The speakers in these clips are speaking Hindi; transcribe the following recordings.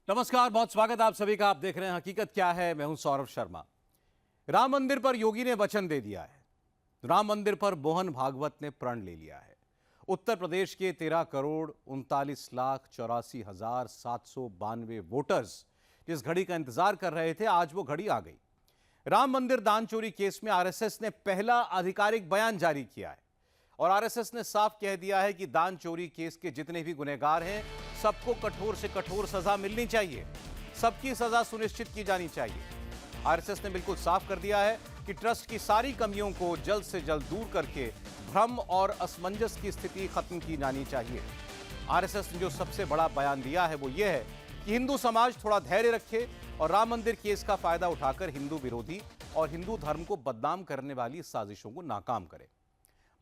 नमस्कार, बहुत स्वागत आप सभी का। आप देख रहे हैं हकीकत क्या है। मैं हूं सौरभ शर्मा। राम मंदिर पर योगी ने वचन दे दिया है। राम मंदिर पर मोहन भागवत ने प्रण ले लिया है। उत्तर प्रदेश के 13,39,84,792 वोटर्स जिस घड़ी का इंतजार कर रहे थे, आज वो घड़ी आ गई। राम मंदिर दान चोरी केस में आरएसएस ने पहला आधिकारिक बयान जारी किया है और आरएसएस ने साफ कह दिया है कि दान चोरी केस के जितने भी गुनहगार हैं, सबको कठोर से कठोर सजा मिलनी चाहिए, सबकी सजा सुनिश्चित की जानी चाहिए। आरएसएस ने बिल्कुल साफ कर दिया है कि ट्रस्ट की सारी कमियों को जल्द से जल्द दूर करके भ्रम और असमंजस की स्थिति खत्म की जानी चाहिए। आरएसएस ने जो सबसे बड़ा बयान दिया है वो ये है कि हिंदू समाज थोड़ा धैर्य रखे और राम मंदिर केस का फायदा उठाकर हिंदू विरोधी और हिंदू धर्म को बदनाम करने वाली साजिशों को नाकाम करे।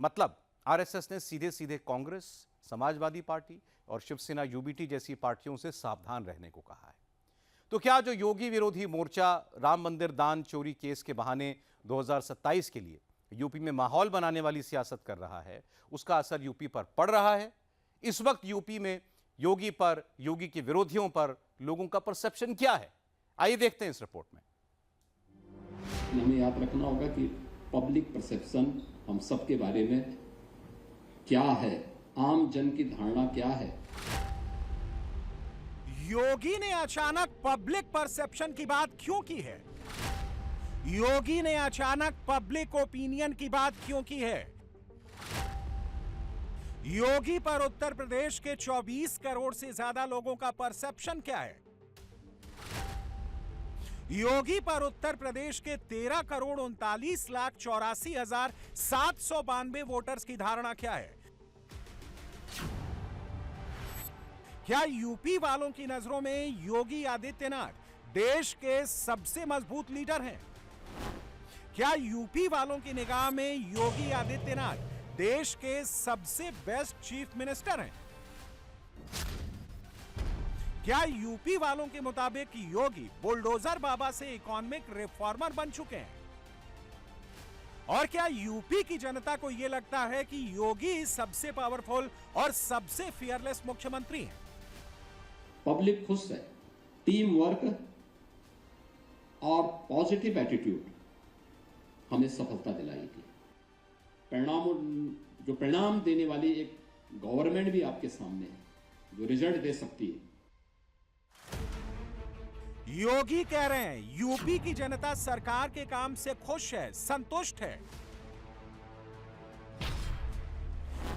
मतलब आरएसएस ने सीधे सीधे कांग्रेस, समाजवादी पार्टी और शिवसेना यूबीटी जैसी पार्टियों से सावधान रहने को कहा है। तो क्या जो योगी विरोधी मोर्चा राम मंदिर दान चोरी केस के बहाने 2027 के लिए यूपी में माहौल बनाने वाली सियासत कर रहा है, उसका असर यूपी पर पड़ रहा है? इस वक्त यूपी में योगी पर, योगी के विरोधियों पर लोगों का परसेप्शन क्या है? आइए देखते हैं इस रिपोर्ट में। हमें याद रखना होगा कि पब्लिक परसेप्शन हम सबके बारे में क्या है, आम जन की धारणा क्या है। योगी ने अचानक पब्लिक परसेप्शन की बात क्यों की है? योगी ने अचानक पब्लिक ओपिनियन की बात क्यों की है? योगी पर उत्तर प्रदेश के 24 करोड़ से ज्यादा लोगों का परसेप्शन क्या है? योगी पर उत्तर प्रदेश के 13,39,84,792 वोटर्स की धारणा क्या है? क्या यूपी वालों की नजरों में योगी आदित्यनाथ देश के सबसे मजबूत लीडर हैं? क्या यूपी वालों की निगाह में योगी आदित्यनाथ देश के सबसे बेस्ट चीफ मिनिस्टर हैं? क्या यूपी वालों के मुताबिक योगी बुलडोजर बाबा से इकोनॉमिक रिफॉर्मर बन चुके हैं? और क्या यूपी की जनता को यह लगता है कि योगी सबसे पावरफुल और सबसे फियरलेस मुख्यमंत्री हैं? पब्लिक खुश है। टीम वर्क और पॉजिटिव एटीट्यूड हमें सफलता दिलाएगी। जो परिणाम देने वाली एक गवर्नमेंट भी आपके सामने है, जो रिजल्ट दे सकती है। योगी कह रहे हैं यूपी की जनता सरकार के काम से खुश है, संतुष्ट है।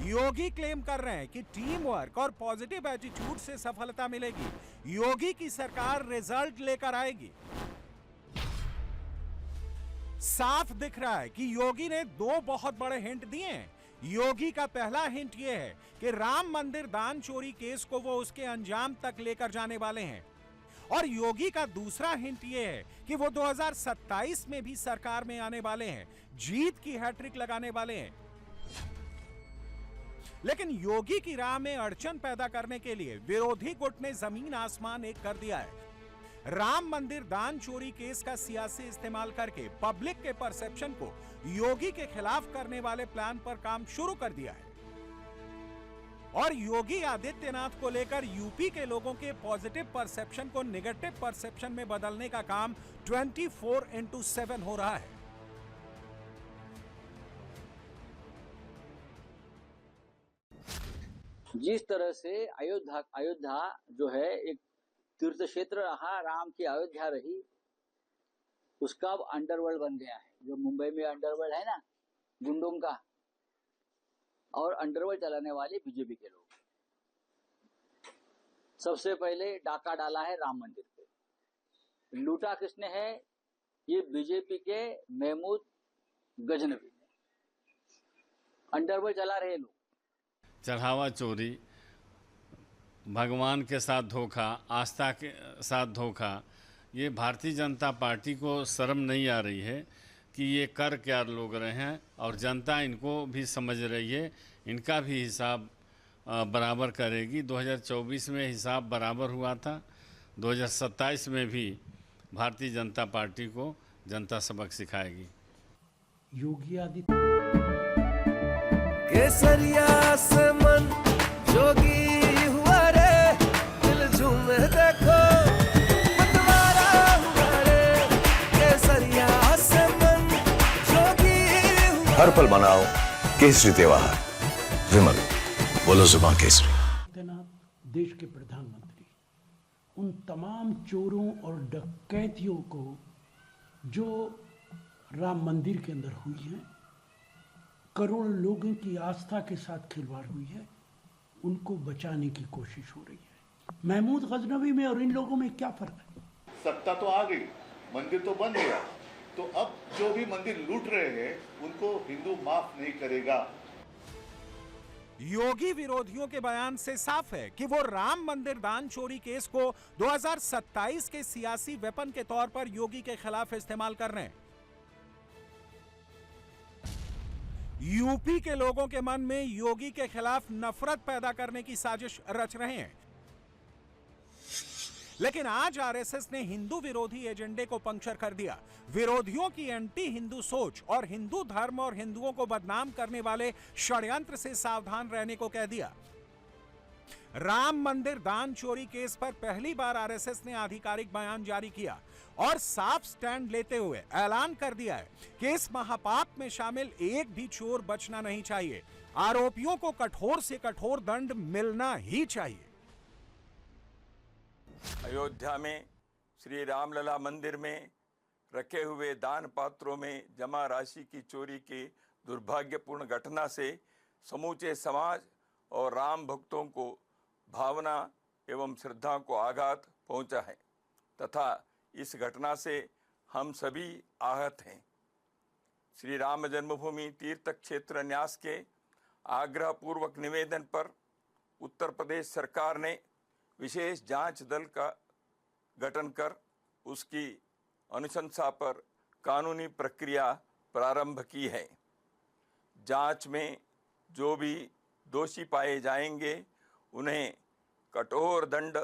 योगी क्लेम कर रहे हैं कि टीम वर्क और पॉजिटिव एटीट्यूड से सफलता मिलेगी। योगी की सरकार रिजल्ट लेकर आएगी। साफ दिख रहा है कि योगी ने दो बहुत बड़े हिंट दिए हैं। योगी का पहला हिंट यह है कि राम मंदिर दान चोरी केस को वो उसके अंजाम तक लेकर जाने वाले हैं, और योगी का दूसरा हिंट यह है कि वो 2027 में भी सरकार में आने वाले हैं, जीत की हैट्रिक लगाने वाले हैं। लेकिन योगी की राह में अड़चन पैदा करने के लिए विरोधी गुट ने जमीन आसमान एक कर दिया है। राम मंदिर दान चोरी केस का सियासी इस्तेमाल करके पब्लिक के परसेप्शन को योगी के खिलाफ करने वाले प्लान पर काम शुरू कर दिया है, और योगी आदित्यनाथ को लेकर यूपी के लोगों के पॉजिटिव परसेप्शन को नेगेटिव परसेप्शन में बदलने का काम 24/7 हो रहा है। जिस तरह से अयोध्या जो है एक तीर्थ क्षेत्र रहा, राम की अयोध्या रही, उसका अब अंडरवर्ल्ड बन गया है। जो मुंबई में अंडरवर्ल्ड है ना, गुंडों का, और अंडरवर्ल्ड चलाने वाले बीजेपी के लोग। सबसे पहले डाका डाला है राम मंदिर पे, लूटा किसने है? ये बीजेपी के महमूद गजनवी ने। अंडरवर्ल्ड चला रहे लोग। चढ़ावा चोरी, भगवान के साथ धोखा, आस्था के साथ धोखा, ये भारतीय जनता पार्टी को शर्म नहीं आ रही है कि ये कर क्या लोग रहे हैं, और जनता इनको भी समझ रही है। इनका भी हिसाब बराबर करेगी। 2024 में हिसाब बराबर हुआ था, 2027 में भी भारतीय जनता पार्टी को जनता सबक सिखाएगी। योगी आदित्य केसरिया से मन जोगी हुआ रे, दिल झूमे देखो। हर पल मनाओ केसरी त्योहार। विमल, बोलो जुबां केसरी। आदित्यनाथ देश के प्रधानमंत्री उन तमाम चोरों और डकैतियों को जो राम मंदिर के अंदर हुई है, करोड़ों लोगों की आस्था के साथ खिलवाड़ हुई है, उनको बचाने की कोशिश हो रही है। महमूद गजनवी में और इन लोगों में क्या फर्क है? सत्ता तो आ गई, मंदिर तो बन गया, तो अब जो भी मंदिर लूट रहे हैं उनको हिंदू माफ नहीं करेगा। योगी विरोधियों के बयान से साफ है कि वो राम मंदिर दान चोरी केस को 2027 के सियासी वेपन के तौर पर योगी के खिलाफ इस्तेमाल कर रहे हैं। यूपी के लोगों के मन में योगी के खिलाफ नफरत पैदा करने की साजिश रच रहे हैं। लेकिन आज आरएसएस ने हिंदू विरोधी एजेंडे को पंक्चर कर दिया। विरोधियों की एंटी हिंदू सोच और हिंदू धर्म और हिंदुओं को बदनाम करने वाले षड्यंत्र से सावधान रहने को कह दिया। राम मंदिर दान चोरी केस पर पहली बार आरएसएस ने आधिकारिक बयान जारी किया और साफ स्टैंड लेते हुए ऐलान कर दिया है कि इस महापाप में शामिल एक भी चोर बचना नहीं चाहिए। आरोपियों को कठोर से कठोर दंड मिलना ही चाहिए। अयोध्या में श्री रामलला मंदिर में रखे हुए दान पात्रों में जमा राशि की चोरी की दुर्भाग्यपूर्ण घटना से समूचे समाज और राम भक्तों को भावना एवं श्रद्धा को आघात पहुंचा है तथा इस घटना से हम सभी आहत हैं। श्री राम जन्मभूमि तीर्थ क्षेत्र न्यास के आग्रहपूर्वक निवेदन पर उत्तर प्रदेश सरकार ने विशेष जांच दल का गठन कर उसकी अनुशंसा पर कानूनी प्रक्रिया प्रारंभ की है। जांच में जो भी दोषी पाए जाएंगे उन्हें कठोर दंड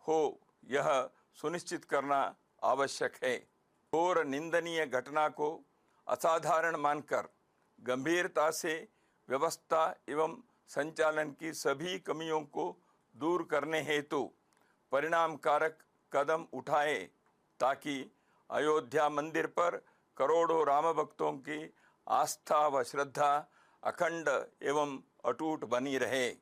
हो यह सुनिश्चित करना आवश्यक है। घोर निंदनीय घटना को असाधारण मानकर गंभीरता से व्यवस्था एवं संचालन की सभी कमियों को दूर करने हेतु परिणामकारक कदम उठाए ताकि अयोध्या मंदिर पर करोड़ों राम भक्तों की आस्था व श्रद्धा अखंड एवं अटूट बनी रहे।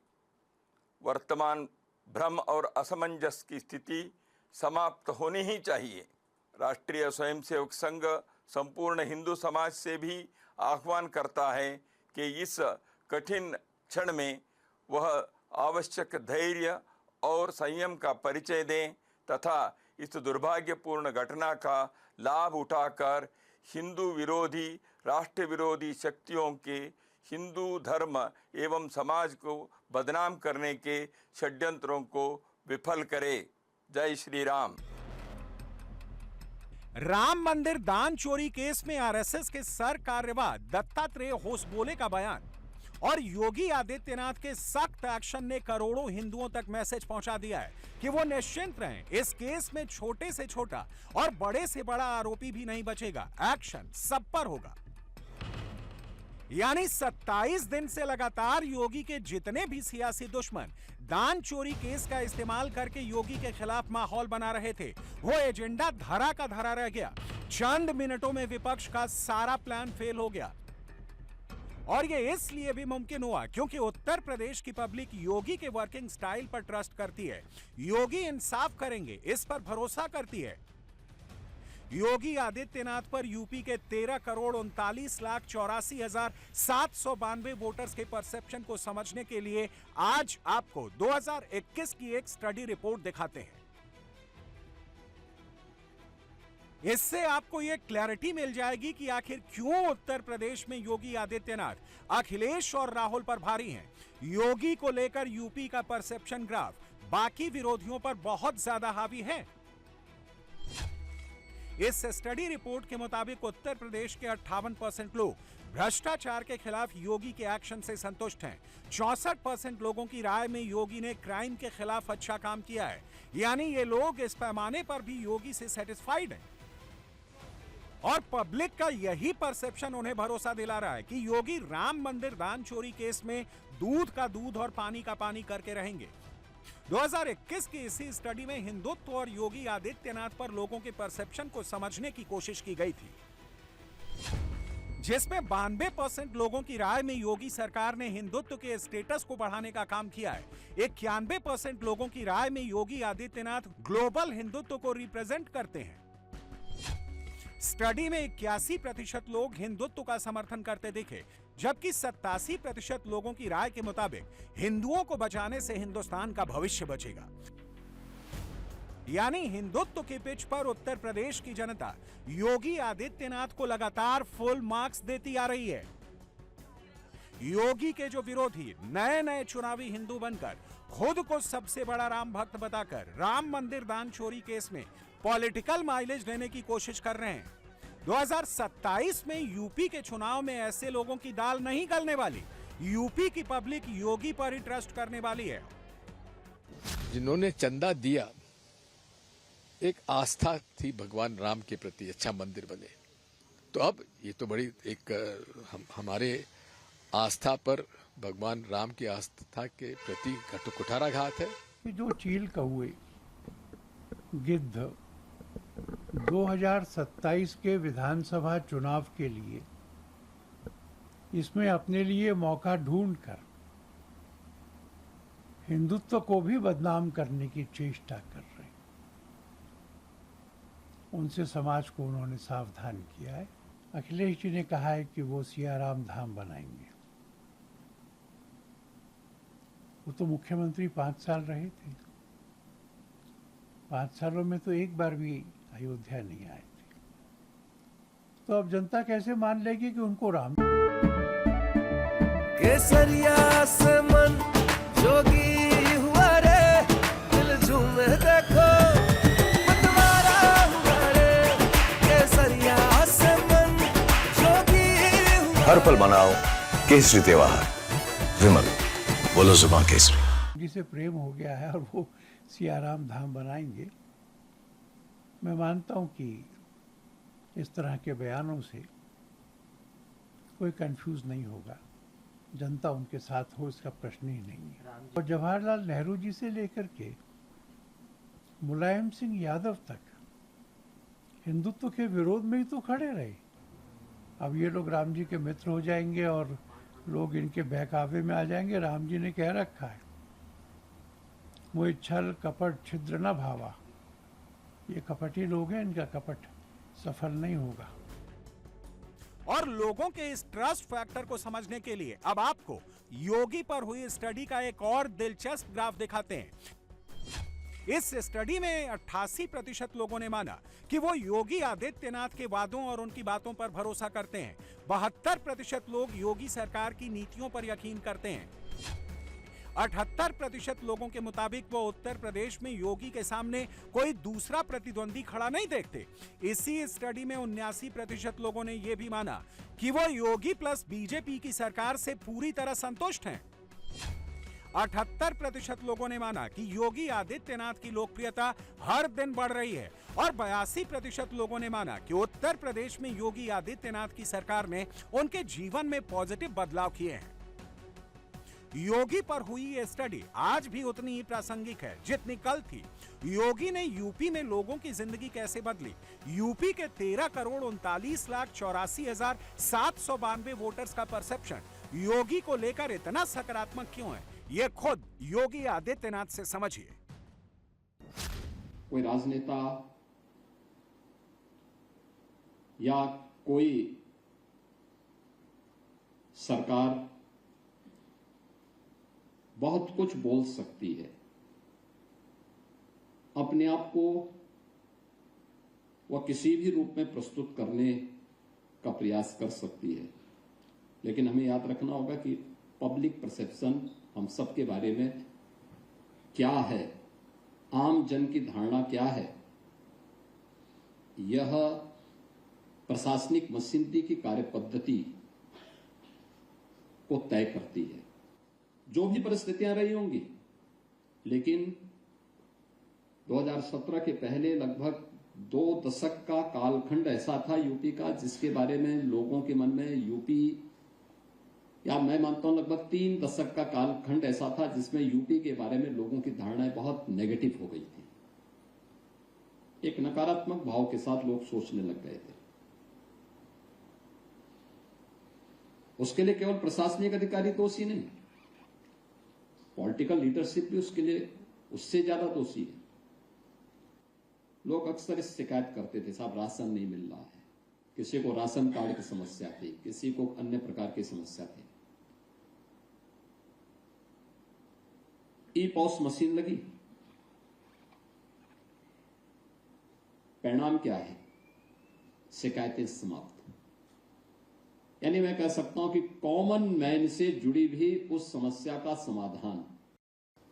वर्तमान भ्रम और असमंजस की स्थिति समाप्त होनी ही चाहिए। राष्ट्रीय स्वयंसेवक संघ संपूर्ण हिंदू समाज से भी आह्वान करता है कि इस कठिन क्षण में वह आवश्यक धैर्य और संयम का परिचय दें तथा इस दुर्भाग्यपूर्ण घटना का लाभ उठाकर हिंदू विरोधी राष्ट्र विरोधी शक्तियों के हिंदू धर्म एवं समाज को बदनाम करने के षड्यंत्रों को विफल करे। जय श्री राम। राम मंदिर दान चोरी केस में आरएसएस के सर कार्यवाह दत्तात्रेय होसबोले का बयान और योगी आदित्यनाथ के सख्त एक्शन ने करोड़ों हिंदुओं तक मैसेज पहुंचा दिया है कि वो निश्चिंत रहें। इस केस में छोटे से छोटा और बड़े से बड़ा आरोपी भी नहीं बचेगा। एक्शन सब पर होगा। यानी 27 दिन से लगातार योगी के जितने भी सियासी दुश्मन दान चोरी केस का इस्तेमाल करके योगी के खिलाफ माहौल बना रहे थे, वो एजेंडा धरा का धरा रह गया। चंद मिनटों में विपक्ष का सारा प्लान फेल हो गया। और ये इसलिए भी मुमकिन हुआ क्योंकि उत्तर प्रदेश की पब्लिक योगी के वर्किंग स्टाइल पर ट्रस्ट करती है। योगी इंसाफ करेंगे, इस पर भरोसा करती है। योगी आदित्यनाथ पर यूपी के 13,39,84,792 वोटर्स के परसेप्शन को समझने के लिए आज आपको 2021 की एक स्टडी रिपोर्ट दिखाते हैं। इससे आपको यह क्लैरिटी मिल जाएगी कि आखिर क्यों उत्तर प्रदेश में योगी आदित्यनाथ अखिलेश और राहुल पर भारी हैं। योगी को लेकर यूपी का परसेप्शन ग्राफ बाकी विरोधियों पर बहुत ज्यादा हावी है। इस स्टडी रिपोर्ट के मुताबिक उत्तर प्रदेश के 58% लोग भ्रष्टाचार के खिलाफ योगी के एक्शन से संतुष्ट हैं। 64% लोगों की राय में योगी ने क्राइम के खिलाफ अच्छा काम किया है। यानी ये लोग इस पैमाने पर भी योगी से सेटिस्फाइड हैं। और पब्लिक का यही परसेप्शन उन्हें भरोसा दिला रहा है कि योगी राम मंदिर दान चोरी केस में दूध का दूध और पानी का पानी करके रहेंगे। 2021 की इसी स्टडी में हिंदुत्व और योगी आदित्यनाथ पर लोगों के परसेप्शन को समझने की कोशिश की गई थी। जिसमें 92% लोगों की राय में योगी सरकार ने हिंदुत्व के स्टेटस को बढ़ाने का काम किया है। 91% लोगों की राय में योगी आदित्यनाथ ग्लोबल हिंदुत्व को रिप्रेजेंट करते हैं। स्टडी में 81% लोग हिंदुत्व का समर्थन करते दिखे, जबकि 87% लोगों की राय के मुताबिक हिंदुओं को बचाने से हिंदुस्तान का भविष्य बचेगा। यानी हिंदुत्व के पिच पर उत्तर प्रदेश की जनता योगी आदित्यनाथ को लगातार फुल मार्क्स देती आ रही है। योगी के जो विरोधी नए नए चुनावी हिंदू बनकर खुद को सबसे बड़ा राम भक्त बताकर राम मंदिर दान चोरी केस में पॉलिटिकल माइलेज लेने की कोशिश कर रहे हैं। 2027 में यूपी के चुनाव में ऐसे लोगों की दाल नहीं गलने वाली। यूपी की पब्लिक योगी पर ही ट्रस्ट करने वाली है। जिन्होंने चंदा दिया, एक आस्था थी भगवान राम के प्रति, अच्छा मंदिर बने, तो अब ये तो बड़ी एक हमारे आस्था पर भगवान राम की आस्था के प्रति कुठाराघात है। जो चील कौए गिद्ध 2027 के विधानसभा चुनाव के लिए इसमें अपने लिए मौका ढूंढकर हिंदुत्व को भी बदनाम करने की चेष्टा कर रहे हैं, उनसे समाज को उन्होंने सावधान किया है। अखिलेश जी ने कहा है कि वो सियाराम धाम बनाएंगे। वो तो मुख्यमंत्री 5 साल रहे थे, 5 सालों में तो एक बार भी अयोध्या नहीं आए थे। तो अब जनता कैसे मान लेगी कि उनको राम केसरिया से मन जोगी हुआ रे, दिल झूमे देखो मतवारा हुआ रे, केसरिया से मन जोगी हुआ। हर पल मनाओ केसरी त्योहार। विमल, बोलो जुबान केसरी। जिसे प्रेम हो गया है और वो सियाराम धाम बनाएंगे। मैं मानता हूं कि इस तरह के बयानों से कोई कंफ्यूज नहीं होगा, जनता उनके साथ हो इसका प्रश्न ही नहीं है। और जवाहरलाल नेहरू जी से लेकर के मुलायम सिंह यादव तक हिंदुत्व के विरोध में ही तो खड़े रहे। अब ये लोग राम जी के मित्र हो जाएंगे और लोग इनके बहकावे में आ जाएंगे। राम जी ने कह रखा है, मोहि छल कपट छिद्र न भावा। ये कपटी लोग हैं, इनका कपट सफल नहीं होगा। और लोगों के इस ट्रस्ट फैक्टर को समझने के लिए अब आपको योगी पर हुई स्टडी का एक और दिलचस्प ग्राफ दिखाते हैं। इस स्टडी में 88% लोगों ने माना कि वो योगी आदित्यनाथ के वादों और उनकी बातों पर भरोसा करते हैं। 72% लोग योगी सरकार की नीतियों पर यकीन करते हैं। 78% लोगों के मुताबिक वो उत्तर प्रदेश में योगी के सामने कोई दूसरा प्रतिद्वंदी खड़ा नहीं देखते। इसी स्टडी में 79% लोगों ने यह भी माना कि वो योगी प्लस बीजेपी की सरकार से पूरी तरह संतुष्ट हैं। 78% लोगों ने माना कि योगी आदित्यनाथ की लोकप्रियता हर दिन बढ़ रही है और 82% लोगों ने माना कि उत्तर प्रदेश में योगी आदित्यनाथ की सरकार ने उनके जीवन में पॉजिटिव बदलाव किए हैं। योगी पर हुई ये स्टडी आज भी उतनी ही प्रासंगिक है जितनी कल थी। योगी ने यूपी में लोगों की जिंदगी कैसे बदली, यूपी के 13,39,84,792 वोटर्स का परसेप्शन योगी को लेकर इतना सकारात्मक क्यों है, ये खुद योगी आदित्यनाथ से समझिए। कोई राजनेता या कोई सरकार बहुत कुछ बोल सकती है, अपने आप को वह किसी भी रूप में प्रस्तुत करने का प्रयास कर सकती है, लेकिन हमें याद रखना होगा कि पब्लिक परसेप्शन हम सब के बारे में क्या है, आम जन की धारणा क्या है, यह प्रशासनिक मशीनरी की कार्य पद्धति को तय करती है। जो भी परिस्थितियां रही होंगी, लेकिन 2017 के पहले लगभग 2 दशक का कालखंड ऐसा था यूपी का जिसके बारे में लोगों के मन में यूपी, या मैं मानता हूं लगभग 3 दशक का कालखंड ऐसा था जिसमें यूपी के बारे में लोगों की धारणाएं बहुत नेगेटिव हो गई थी। एक नकारात्मक भाव के साथ लोग सोचने लग गए थे। उसके लिए केवल प्रशासनिक अधिकारी दोषी नहीं, पॉलिटिकल लीडरशिप भी उसके लिए उससे ज्यादा दोषी है। लोग अक्सर इस शिकायत करते थे, साहब राशन नहीं मिल रहा है, किसी को राशन कार्ड की समस्या थी, किसी को अन्य प्रकार की समस्या थी। ई पॉस मशीन लगी, परिणाम क्या है? शिकायतें समाप्त। यानी मैं कह सकता हूं कि कॉमन मैन से जुड़ी भी उस समस्या का समाधान,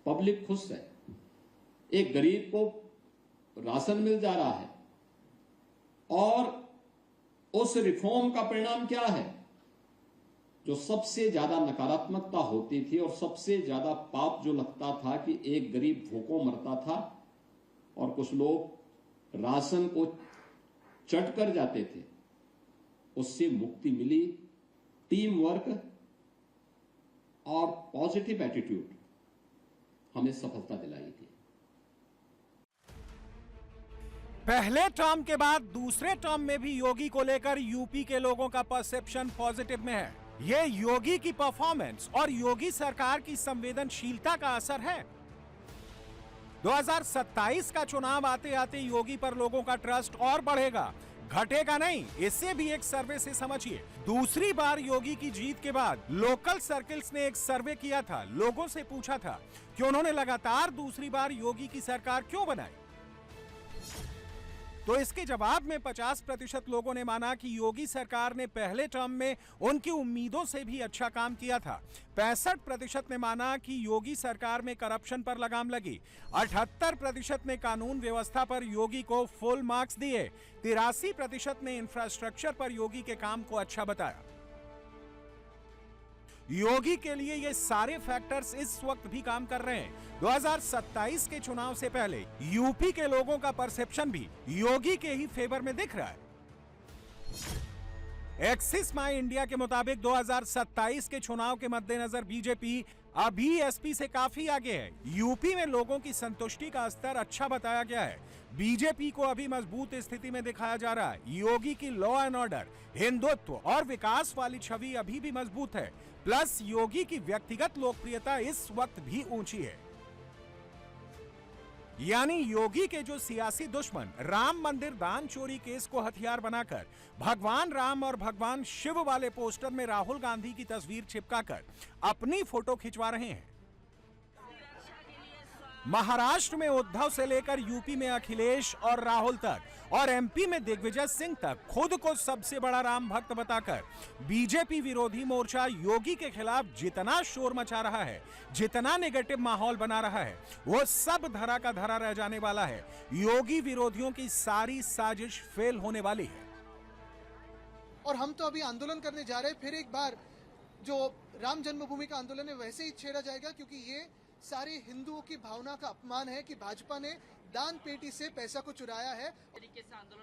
पब्लिक खुश है। एक गरीब को राशन मिल जा रहा है और उस रिफॉर्म का परिणाम क्या है? जो सबसे ज्यादा नकारात्मकता होती थी और सबसे ज्यादा पाप जो लगता था कि एक गरीब भूखों मरता था और कुछ लोग राशन को चट कर जाते थे, उससे मुक्ति मिली। टीम वर्क और पॉजिटिव एटीट्यूड हमें सफलता दिलाई थी। पहले टर्म के बाद दूसरे टर्म में भी योगी को लेकर यूपी के लोगों का परसेप्शन पॉजिटिव में है। ये योगी की परफॉर्मेंस और योगी सरकार की संवेदनशीलता का असर है। 2027 का चुनाव आते आते योगी पर लोगों का ट्रस्ट और बढ़ेगा, घटेगा नहीं। इससे भी एक सर्वे से समझिए। दूसरी बार योगी की जीत के बाद लोकल सर्किल्स ने एक सर्वे किया था, लोगों से पूछा था कि उन्होंने लगातार दूसरी बार योगी की सरकार क्यों बनाई। तो इसके जवाब में 50% लोगों ने माना कि योगी सरकार ने पहले टर्म में उनकी उम्मीदों से भी अच्छा काम किया था। 65% ने माना कि योगी सरकार में करप्शन पर लगाम लगी। 78% ने कानून व्यवस्था पर योगी को फुल मार्क्स दिए। 83% ने इंफ्रास्ट्रक्चर पर योगी के काम को अच्छा बताया। योगी के लिए ये सारे फैक्टर्स इस वक्त भी काम कर रहे हैं। 2027 के चुनाव से पहले यूपी के लोगों का परसेप्शन भी योगी के ही फेवर में दिख रहा है। एक्सिस माई इंडिया के मुताबिक 2027 के चुनाव के मद्देनजर बीजेपी अभी एसपी से काफी आगे है। यूपी में लोगों की संतुष्टि का स्तर अच्छा बताया गया है। बीजेपी को अभी मजबूत स्थिति में दिखाया जा रहा है। योगी की लॉ एंड ऑर्डर, हिंदुत्व और विकास वाली छवि अभी भी मजबूत है। प्लस योगी की व्यक्तिगत लोकप्रियता इस वक्त भी ऊंची है। यानी योगी के जो सियासी दुश्मन राम मंदिर दान चोरी केस को हथियार बनाकर भगवान राम और भगवान शिव वाले पोस्टर में राहुल गांधी की तस्वीर चिपकाकर अपनी फोटो खिंचवा रहे हैं। महाराष्ट्र में उद्धव से लेकर यूपी में अखिलेश और राहुल तक और एमपी में दिग्विजय सिंह तक खुद को सबसे बड़ा राम भक्त बताकर बीजेपी विरोधी मोर्चा योगी के खिलाफ जितना शोर मचा रहा है, जितना नेगेटिव माहौल बना रहा है, वो सब धरा का धरा रह जाने वाला है। योगी विरोधियों की सारी साजिश फेल होने वाली है। और हम तो अभी आंदोलन करने जा रहे हैं, फिर एक बार जो राम जन्मभूमि का आंदोलन है वैसे ही छेड़ा जाएगा, क्योंकि ये सारी हिंदुओं की भावना का अपमान है कि भाजपा ने दान पेटी से पैसा को चुराया है।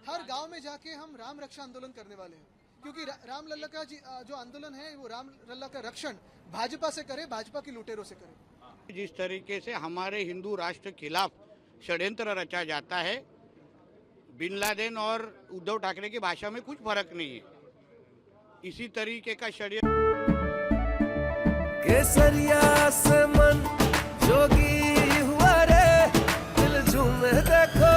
हर गांव में जाके हम राम रक्षा आंदोलन करने वाले हैं, क्योंकि रामलला का जो आंदोलन है वो रामलला का रक्षण भाजपा से करे, भाजपा की लुटेरों से करे। जिस तरीके से हमारे हिंदू राष्ट्र के खिलाफ षड्यंत्र रचा जाता है, बिन लादेन और उद्धव ठाकरे की भाषा में कुछ फर्क नहीं है। इसी तरीके का षड्यंत्र केसरिया से मन जोगी हुआ रे, दिल झूमे देखो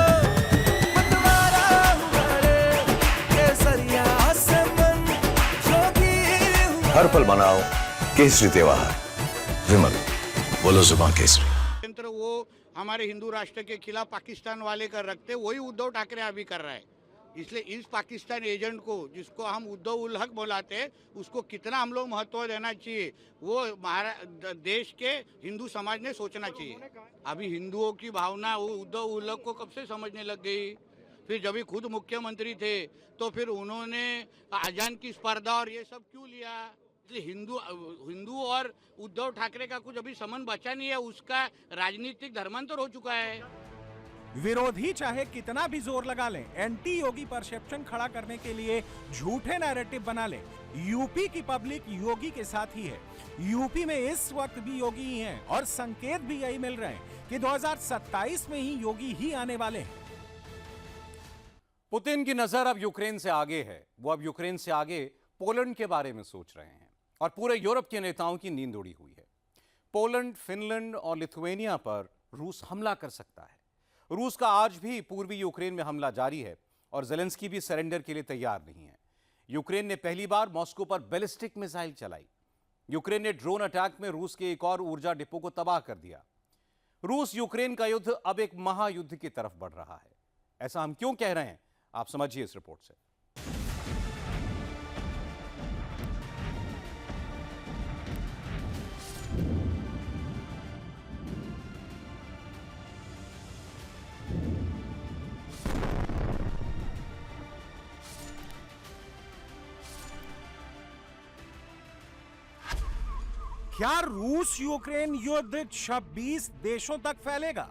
मतवारा हुआ रे। केसरिया से मन जोगी हुआ। हर पल मनाओ केसरी त्योहार। विमल, बोलो जुबान केसरी। वो हमारे हिंदू राष्ट्र के खिलाफ पाकिस्तान वाले कर रखते, वही उद्धव ठाकरे अभी कर रहा है। इसलिए इस पाकिस्तान एजेंट को, जिसको हम उद्धव उल हक बुलाते हैं, उसको कितना हम लोग महत्व देना चाहिए, वो देश के हिंदू समाज ने सोचना चाहिए। अभी हिंदुओं की भावना वो उद्धव उल हक को कब से समझने लग गई। फिर जब भी खुद मुख्यमंत्री थे तो फिर उन्होंने अजान की स्पर्धा और ये सब क्यों लिया। हिंदू और उद्धव ठाकरे का कुछ अभी संबंध बचा नहीं है, उसका राजनीतिक धर्मांतर हो चुका है। विरोधी चाहे कितना भी जोर लगा लें, एंटी योगी परसेप्शन खड़ा करने के लिए झूठे नैरेटिव बना लें, यूपी की पब्लिक योगी के साथ ही है। यूपी में इस वक्त भी योगी ही हैं और संकेत भी यही मिल रहे हैं कि 2027 में ही योगी ही आने वाले हैं। पुतिन की नजर अब यूक्रेन से आगे है। वो अब यूक्रेन से आगे पोलैंड के बारे में सोच रहे हैं और पूरे यूरोप के नेताओं की नींद उड़ी हुई है। पोलैंड, फिनलैंड और लिथुआनिया पर रूस हमला कर सकता है। रूस का आज भी पूर्वी यूक्रेन में हमला जारी है और ज़ेलेंस्की भी सरेंडर के लिए तैयार नहीं है। यूक्रेन ने पहली बार मॉस्को पर बैलिस्टिक मिसाइल चलाई। यूक्रेन ने ड्रोन अटैक में रूस के एक और ऊर्जा डिपो को तबाह कर दिया। रूस यूक्रेन का युद्ध अब एक महायुद्ध की तरफ बढ़ रहा है। ऐसा हम क्यों कह रहे हैं, आप समझिए इस रिपोर्ट से। क्या रूस यूक्रेन युद्ध 26 देशों तक फैलेगा?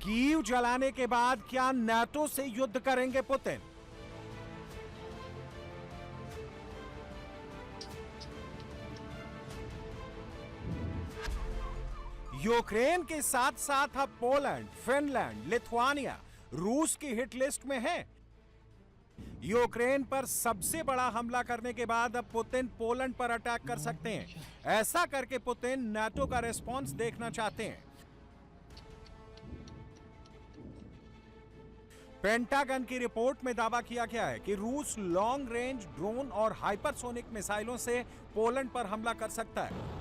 कीव जलाने के बाद क्या नाटो से युद्ध करेंगे पुतिन? यूक्रेन के साथ साथ अब पोलैंड, फिनलैंड, लिथुआनिया रूस की हिट लिस्ट में है। यूक्रेन पर सबसे बड़ा हमला करने के बाद अब पुतिन पोलैंड पर अटैक कर सकते हैं। ऐसा करके पुतिन नाटो का रिस्पॉन्स देखना चाहते हैं। पेंटागन की रिपोर्ट में दावा किया गया है कि रूस लॉन्ग रेंज ड्रोन और हाइपरसोनिक मिसाइलों से पोलैंड पर हमला कर सकता है।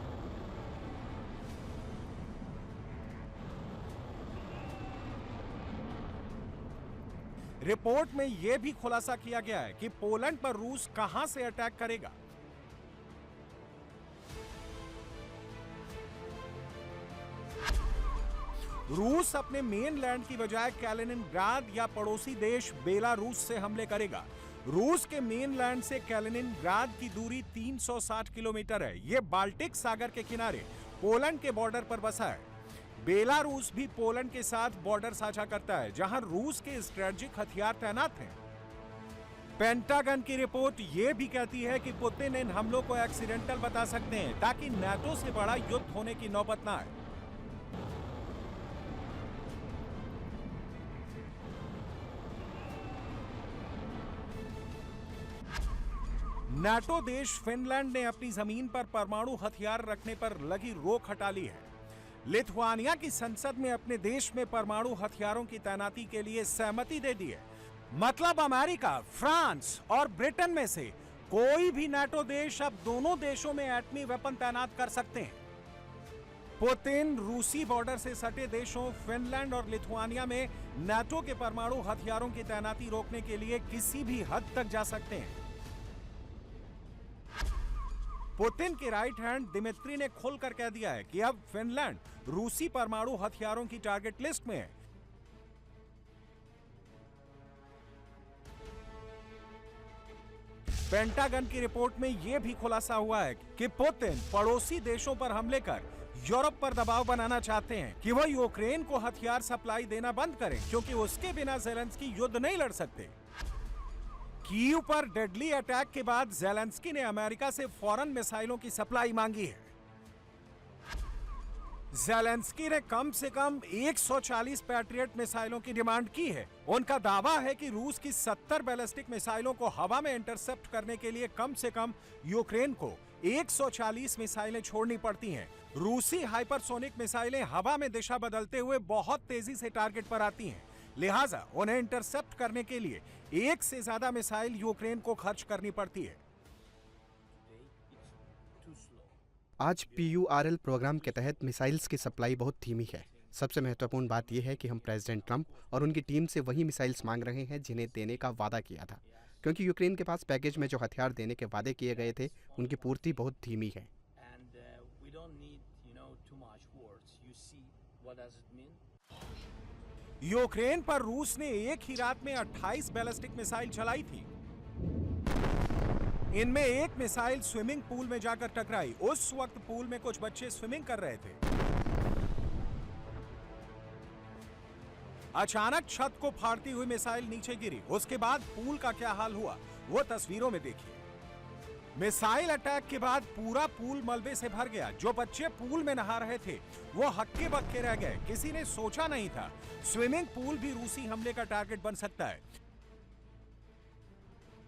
रिपोर्ट में यह भी खुलासा किया गया है कि पोलैंड पर रूस कहां से अटैक करेगा। रूस अपने मेनलैंड की बजाय कैलिनिनग्राद या पड़ोसी देश बेलारूस से हमले करेगा। रूस के मेनलैंड से कैलिनिनग्राद की दूरी 360 किलोमीटर है। यह बाल्टिक सागर के किनारे पोलैंड के बॉर्डर पर बसा है। बेलारूस भी पोलैंड के साथ बॉर्डर साझा करता है, जहां रूस के स्ट्रेटेजिक हथियार तैनात हैं। पेंटागन की रिपोर्ट यह भी कहती है कि पुतिन इन हमलों को एक्सीडेंटल बता सकते हैं ताकि नाटो से बड़ा युद्ध होने की नौबत ना आए। नाटो देश फिनलैंड ने अपनी जमीन पर परमाणु हथियार रखने पर लगी रोक हटा ली है। लिथुआनिया की संसद में अपने देश में परमाणु हथियारों की तैनाती के लिए सहमति दे दी है। मतलब अमेरिका, फ्रांस और ब्रिटेन में से कोई भी नाटो देश अब दोनों देशों में एटमी वेपन तैनात कर सकते हैं। पुतिन रूसी बॉर्डर से सटे देशों फिनलैंड और लिथुआनिया में नाटो के परमाणु हथियारों की तैनाती रोकने के लिए किसी भी हद तक जा सकते हैं। पुतिन के राइट हैंड दिमित्री ने खुलकर कह दिया है कि अब फिनलैंड रूसी परमाणु हथियारों की टारगेट लिस्ट में है। पेंटागन की रिपोर्ट में यह भी खुलासा हुआ है कि पुतिन पड़ोसी देशों पर हमले कर यूरोप पर दबाव बनाना चाहते हैं कि वह यूक्रेन को हथियार सप्लाई देना बंद करें, क्योंकि उसके बिना ज़ेलेंस्की युद्ध नहीं लड़ सकते। कीव पर डेडली अटैक के बाद ज़ेलेंस्की ने अमेरिका से फौरन मिसाइलों की सप्लाई मांगी है। ज़ेलेंस्की ने कम से कम 140 पैट्रियट मिसाइलों की डिमांड की है। उनका दावा है कि रूस की 70 बैलिस्टिक मिसाइलों को हवा में इंटरसेप्ट करने के लिए कम से कम यूक्रेन को 140 मिसाइलें छोड़नी पड़ती हैं। रूसी हाइपरसोनिक मिसाइलें हवा में दिशा बदलते हुए बहुत तेजी से टारगेट पर आती हैं, लिहाजा उन्हें इंटरसेप्ट करने के लिए एक से ज्यादा मिसाइल यूक्रेन को खर्च करनी पड़ती है। आज PURL प्रोग्राम के तहत मिसाइल्स की सप्लाई बहुत धीमी है। सबसे महत्वपूर्ण बात यह है कि हम प्रेसिडेंट ट्रंप और उनकी टीम से वही मिसाइल्स मांग रहे हैं जिन्हें देने का वादा किया था, क्योंकि यूक्रेन के पास पैकेज में जो हथियार देने के वादे किए गए थे उनकी पूर्ति बहुत धीमी है। यूक्रेन पर रूस ने एक ही रात में 28 बैलिस्टिक मिसाइल चलाई थी। इनमें एक मिसाइल स्विमिंग पूल में जाकर टकराई। उस वक्त पूल में कुछ बच्चे स्विमिंग कर रहे थे। अचानक छत को फाड़ती हुई मिसाइल नीचे गिरी। उसके बाद पूल का क्या हाल हुआ वो तस्वीरों में देखिए। मिसाइल अटैक के बाद पूरा पूल मलबे से भर गया। जो बच्चे पूल में नहा रहे थे वो हक्के बक्के रह गए। किसी ने सोचा नहीं था स्विमिंग पूल भी रूसी हमले का टारगेट बन सकता है।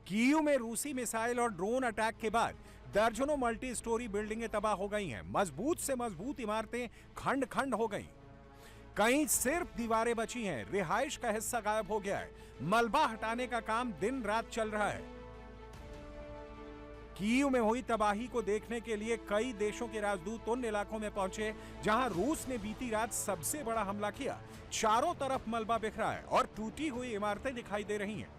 कीव में रूसी मिसाइल और ड्रोन अटैक के बाद दर्जनों मल्टी स्टोरी बिल्डिंगें तबाह हो गई हैं। मजबूत से मजबूत इमारतें खंड खंड हो गईं। कहीं सिर्फ दीवारें बची हैं। रिहाइश का हिस्सा गायब हो गया है। मलबा हटाने का काम दिन रात चल रहा है। कीव में हुई तबाही को देखने के लिए कई देशों के राजदूत उन इलाकों में पहुंचे जहां रूस ने बीती रात सबसे बड़ा हमला किया। चारों तरफ मलबा बिखरा है और टूटी हुई इमारतें दिखाई दे रही हैं।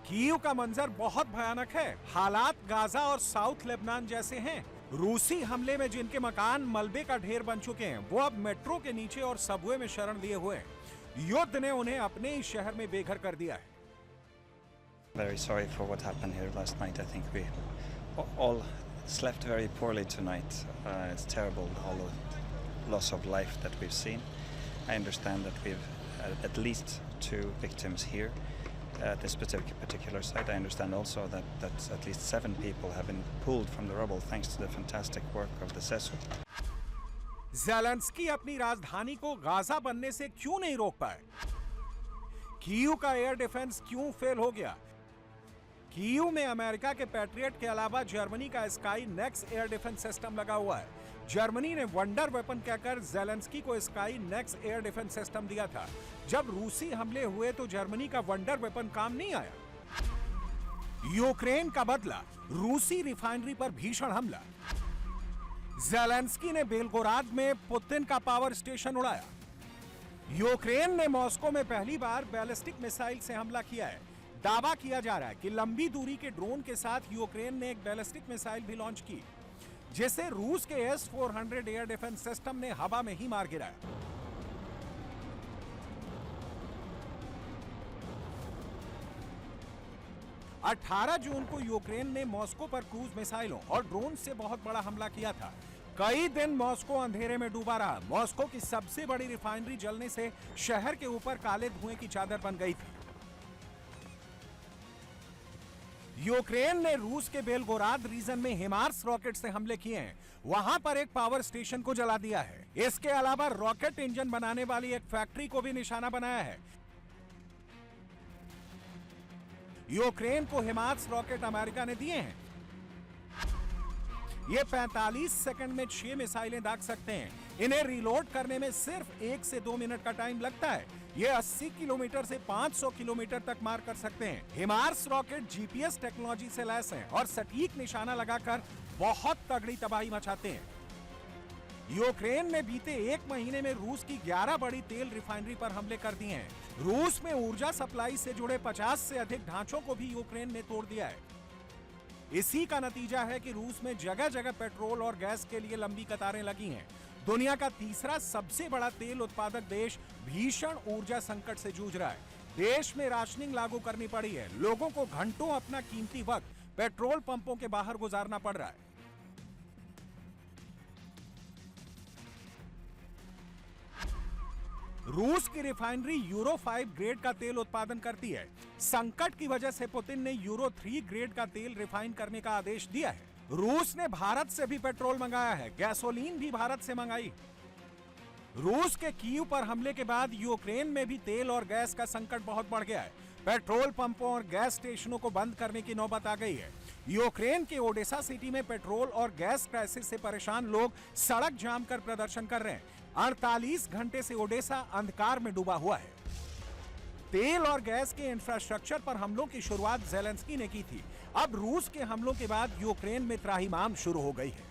कीव का मंजर बहुत भयानक है। हालात गाजा और साउथ लेबनान जैसे हैं। रूसी हमले में जिनके मकान मलबे का ढेर बन चुके हैं वो अब मेट्रो के नीचे और सबवे में शरण लिए हुए हैं। युद्ध ने उन्हें अपने ही शहर में बेघर कर दिया है। Very sorry for what happened here last night. I think we all slept very poorly tonight. It's terrible, all the loss of life that we've seen. I understand that we've at least 2 victims here at this particular site. I understand also that at least 7 people have been pulled from the rubble thanks to the fantastic work of the SESU. Zelensky अपनी राजधानी को गाजा बनने से क्यों नहीं रोक पाए? कीव का एयर डिफेंस क्यों फेल हो गया? कीव में अमेरिका के पैट्रियट के अलावा जर्मनी का sky next air defence system लगा हुआ है। जर्मनी ने वंडर वेपन कहकर ज़ेलेंस्की को sky next air defence system दिया था। जब रूसी हमले हुए तो जर्मनी का वंडर वेपन काम नहीं आया। यूक्रेन का बदला, रूसी रिफाइनरी पर भीषण हमला। ज़ेलेंस्की ने बेलगोराद में पुतिन का पावर स्टेशन उड़ाया। यूक्रेन ने मॉस्को में पहली बार बैलिस्टिक मिसाइल से हमला किया है। दावा किया जा रहा है कि लंबी दूरी के ड्रोन के साथ यूक्रेन ने एक बैलिस्टिक मिसाइल भी लॉन्च की, जिसे रूस के S-400 एयर डिफेंस सिस्टम ने हवा में ही मार गिराया। अठारह जून को यूक्रेन ने मॉस्को पर क्रूज मिसाइलों और ड्रोन से बहुत बड़ा हमला किया था। कई दिन मॉस्को अंधेरे में डूबा रहा। मॉस्को की सबसे बड़ी रिफाइनरी जलने से शहर के ऊपर काले धुएं की चादर बन गई थी। यूक्रेन ने रूस के बेलगोराद रीजन में हिमार्स रॉकेट से हमले किए हैं। वहां पर एक पावर स्टेशन को जला दिया है। इसके अलावा रॉकेट इंजन बनाने वाली एक फैक्ट्री को भी निशाना बनाया है। यूक्रेन को हिमार्स रॉकेट अमेरिका ने दिए हैं। ये 45 सेकंड में 6 मिसाइलें दाग सकते हैं। इन्हें रिलोड करने में सिर्फ 1 से 2 मिनट का टाइम लगता है। ये 80 किलोमीटर से 500 किलोमीटर तक मार कर सकते हैं। हिमार्स रॉकेट जीपीएस टेक्नोलॉजी से लैस हैं और सटीक निशाना लगाकर बहुत तगड़ी तबाही मचाते हैं। यूक्रेन ने बीते 1 महीने में रूस की 11 बड़ी तेल रिफाइनरी पर हमले कर दिए हैं। रूस में ऊर्जा सप्लाई से जुड़े 50 से अधिक ढांचों को भी यूक्रेन ने तोड़ दिया है। इसी का नतीजा है कि रूस में जगह जगह पेट्रोल और गैस के लिए लंबी कतारें लगी हैं। दुनिया का तीसरा सबसे बड़ा तेल उत्पादक देश भीषण ऊर्जा संकट से जूझ रहा है। देश में राशनिंग लागू करनी पड़ी है। लोगों को घंटों अपना कीमती वक्त पेट्रोल पंपों के बाहर गुजारना पड़ रहा है। रूस की रिफाइनरी यूरो 5 ग्रेड का तेल उत्पादन करती है। संकट की वजह से पुतिन ने यूरो 3 ग्रेड का तेल रिफाइन करने का आदेश दिया है। रूस ने भारत से भी पेट्रोल मंगाया है। गैसोलीन भी भारत से मंगाई। रूस के कीव पर हमले के बाद यूक्रेन में भी तेल और गैस का संकट बहुत बढ़ गया है। पेट्रोल पंपों और गैस स्टेशनों को बंद करने की नौबत आ गई है। यूक्रेन के ओडेसा सिटी में पेट्रोल और गैस क्राइसिस से परेशान लोग सड़क जाम कर प्रदर्शन कर रहे हैं। 48 घंटे से ओडेसा अंधकार में डूबा हुआ है। तेल और गैस के इंफ्रास्ट्रक्चर पर हमलों की शुरुआत ज़ेलेंस्की ने की थी। अब रूस के हमलों के बाद यूक्रेन में त्राहिमाम शुरू हो गई है।